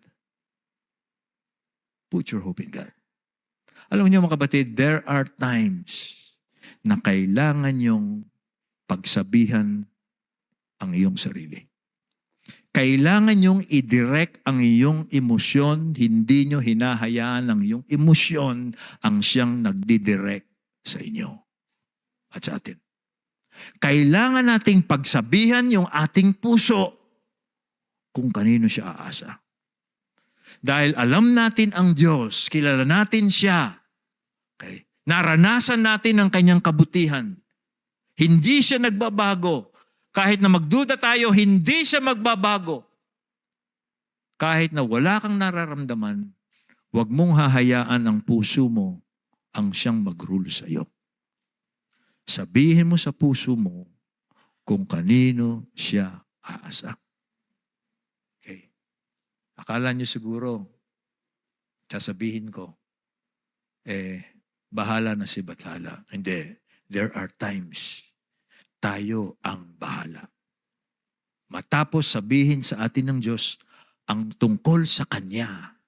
Put your hope in God. Alam niyo mga kapatid, there are times na kailangan yung pagsabihan ang iyong sarili. Kailangan yung i-direct ang iyong emosyon, hindi nyo hinahayaan ang iyong emosyon ang siyang nagdidirect sa inyo at sa atin. Kailangan nating pagsabihan yung ating puso kung kanino siya aasa. Dahil alam natin ang Diyos, kilala natin siya. Okay? Naranasan natin ang kanyang kabutihan. Hindi siya nagbabago. Kahit na magduda tayo, hindi siya magbabago. Kahit na wala kang nararamdaman, huwag mong hahayaan ang puso mo ang siyang mag-rule sa iyo. Sabihin mo sa puso mo kung kanino siya aasa. Okay. Akala niyo siguro, sasabihin ko, bahala na si Bathala. Hindi. There are times tayo ang bahala. Matapos sabihin sa atin ng Diyos ang tungkol sa Kanya,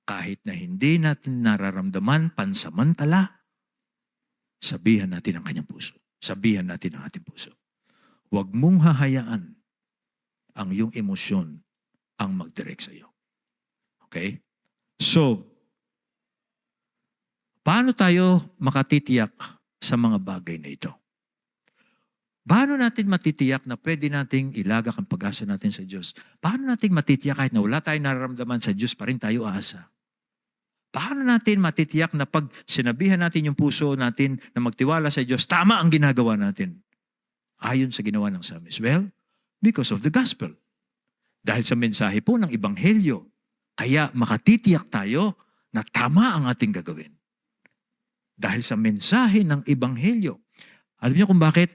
kahit na hindi natin nararamdaman pansamantala, sabihan natin ang Kanyang puso. Sabihan natin ang ating puso. Huwag mong hahayaan ang iyong emosyon ang mag-direct sa iyo. Okay? So, paano tayo makatitiyak sa mga bagay na ito? Paano natin matitiyak na pwede nating ilagak ang pag-asa natin sa Diyos? Paano natin matitiyak kahit na wala tayong nararamdaman sa Diyos pa rin tayo aasa? Paano natin matitiyak na pag sinabihan natin yung puso natin na magtiwala sa Diyos, tama ang ginagawa natin? Ayon sa ginawa ng Psalmist. Well, because of the gospel. Dahil sa mensahe po ng Ebanghelyo. Kaya makatitiyak tayo na tama ang ating gagawin. Dahil sa mensahe ng Ebanghelyo. Alam niyo kung bakit?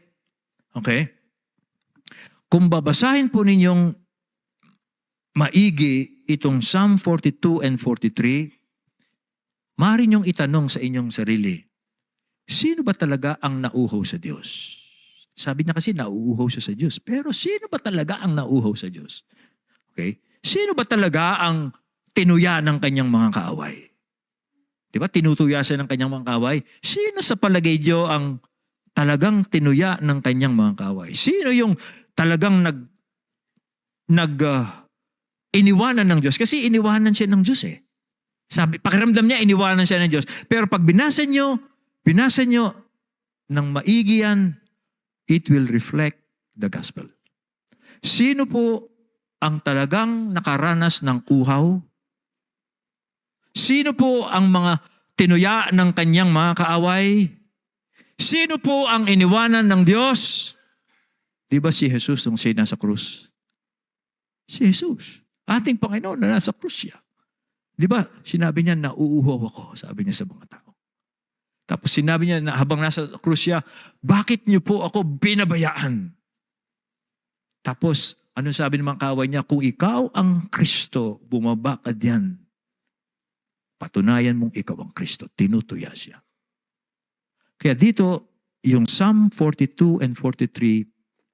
Okay? Kung babasahin po ninyong maigi itong Psalm 42 and 43, maaari niyong itanong sa inyong sarili, sino ba talaga ang nauuhaw sa Diyos? Sabi niya kasi nauuhaw siya sa Diyos. Pero sino ba talaga ang nauuhaw sa Diyos? Okay? Sino ba talaga ang tinuya ng kanyang mga kaaway? Diba? Tinutuya siya ng kanyang mga kaaway. Sino sa palagay niyo ang talagang tinuya ng kanyang mga kaaway? Sino yung talagang iniwanan ng Diyos? Kasi iniwanan siya ng Diyos eh. Sabi, pakiramdam niya, iniwanan siya ng Diyos. Pero pag binasa nyo ng maigi yan, it will reflect the gospel. Sino po ang talagang nakaranas ng uhaw? Sino po ang mga tinuya ng kanyang mga kaaway? Sino po ang iniwanan ng Diyos? Di ba si Jesus nung siya nasa krus? Si Jesus. Ating Panginoon na nasa krus siya. Di ba? Sinabi niya, nauuhaw ako, sabi niya sa mga tao. Tapos sinabi niya na habang nasa krus siya, bakit niyo po ako binabayaan? Tapos, anong sabi ng mga kaaway niya? Kung ikaw ang Kristo, bumaba ka diyan. Patunayan mong ikaw ang Kristo. Tinutuya siya. Kaya dito, yung Psalm 42 and 43,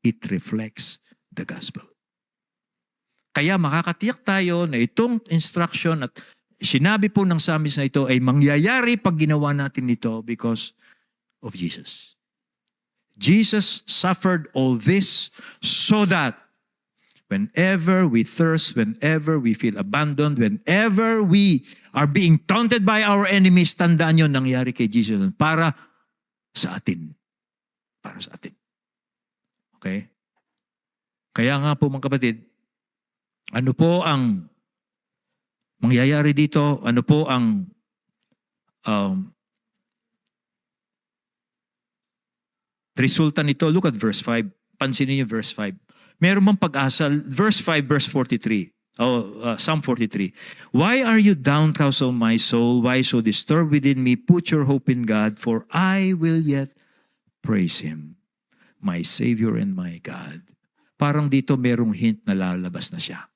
it reflects the gospel. Kaya makakatiyak tayo na itong instruction at sinabi po ng psalmist na ito ay mangyayari pag ginawa natin ito because of Jesus. Jesus suffered all this so that whenever we thirst, whenever we feel abandoned, whenever we are being taunted by our enemies, tandaan nyo nangyari kay Jesus para sa atin. Para sa atin. Okay? Kaya nga po mga kapatid, ano po ang mangyayari dito? Ano po ang resulta nito? Look at verse 5. Pansinin niyo verse 5. Meron bang pag-asa? Verse 5, verse 43. Psalm 43. Why are you downcast, O my soul? Why so disturbed within me? Put your hope in God, for I will yet praise Him, my Savior and my God. Parang dito merong hint na lalabas na siya.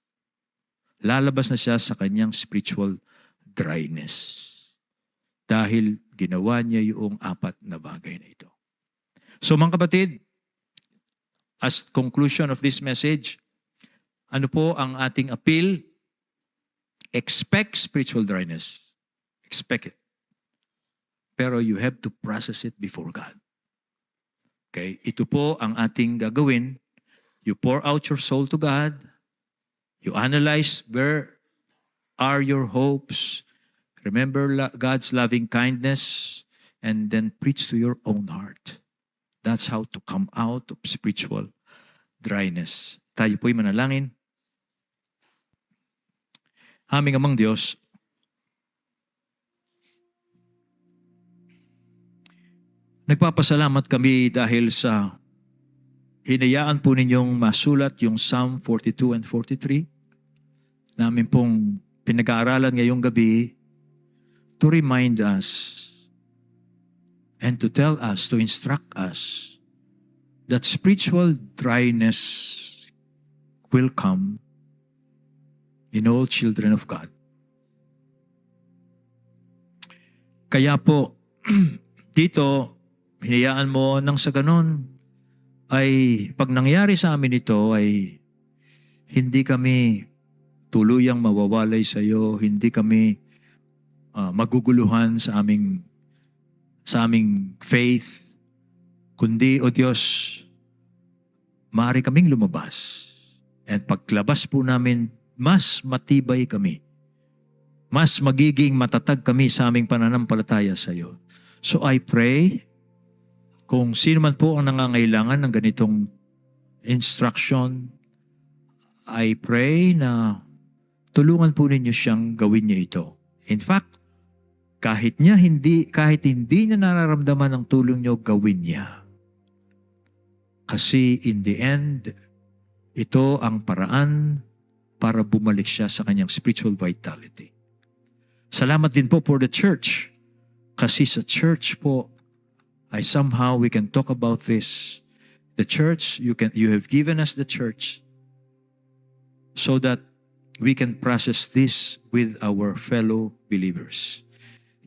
Lalabas na siya sa kanyang spiritual dryness. Dahil ginawa niya yung 4 na bagay na ito. So mga kapatid, as conclusion of this message, Ano po ang ating appeal? Expect spiritual dryness. Expect it. Pero you have to process it before God. Okay? Ito po ang ating gagawin. You pour out your soul to God. You analyze where are your hopes. Remember God's loving kindness. And then preach to your own heart. That's how to come out of spiritual dryness. Tayo po'y manalangin. Aming Amang Diyos, nagpapasalamat kami dahil sa hinayaan po ninyong masulat yung Psalm 42 and 43. Namin pong pinag-aaralan ngayong gabi to remind us and to tell us, to instruct us that spiritual dryness will come in all children of God. Kaya po, dito, hinayaan mo nang sa ganon, ay pag nangyari sa amin ito, ay hindi kami tuluyang mawawalay sa iyo, hindi kami maguguluhan sa aming faith, kundi, O Diyos, maaari kaming lumabas. And paglabas po namin, mas matibay kami. Mas magiging matatag kami sa aming pananampalataya sa iyo. So I pray, kung sino man po ang nangangailangan ng ganitong instruction, I pray na tulungan po ninyo siyang gawin niya ito. In fact, kahit hindi niya nararamdaman ang tulong niyo, gawin niya. Kasi in the end, ito ang paraan para bumalik siya sa kanyang spiritual vitality. Salamat din po for the church. Kasi sa church po, ay somehow we can talk about this. The church, you have given us the church so that we can process this with our fellow believers.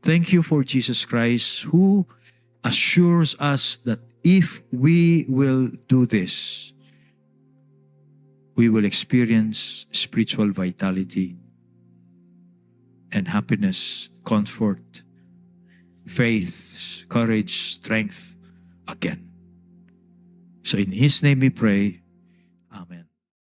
Thank you for Jesus Christ who assures us that if we will do this, we will experience spiritual vitality and happiness, comfort, faith, courage, strength again. So in His name we pray.